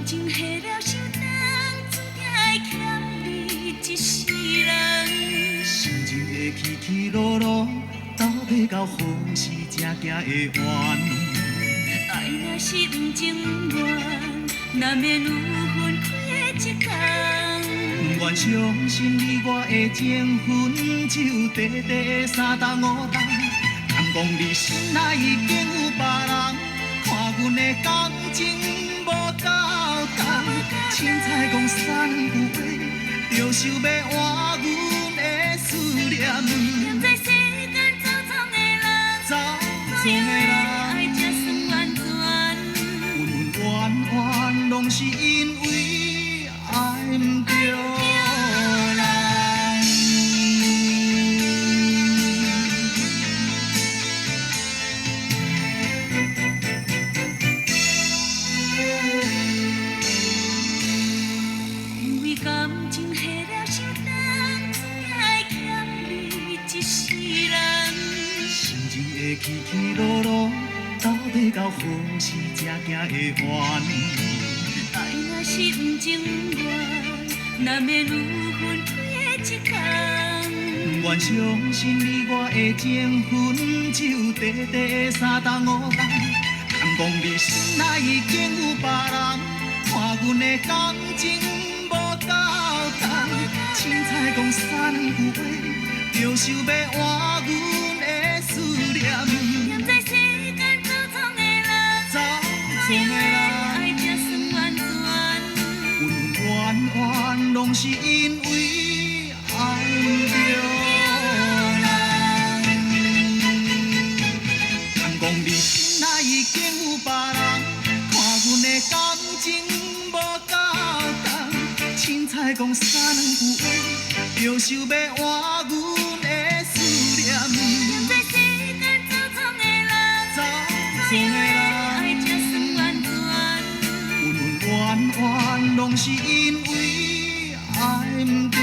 情下了手重，注定会欠你一世人。心情的起起落落，到底到何时才行会完？爱若是不情愿，难免有分开的一天。不愿相信你我的情分，只有短短3冬5冬。敢讲你心内已经有别人，看阮的感情无够重。凊彩讲三句话，着想要换阮的思念。念在世间走总的人，走所以爱才算完全。冤冤拢是因为爱不着人。因为感情下了手重，注定会欠你一世人。心情的起起落落，到底到何时才行会完？爱若是不情愿，难免有分开的一天。不愿相信你我的情分，只有短短3冬5冬。敢讲你心内已经有别人，看阮的感情无够重。凊彩讲三句话，着想要换阮的思念。念在世间走总的人，走所以总的人。爱才算完全。冤冤拢是因为爱不着人。敢讲你心内已经有别人，看阮的感情无够重。凊彩讲三句话，着想要换阮的思念。念在世间走总的人，走所以总的人。爱才算完全。冤冤拢是因为爱不着。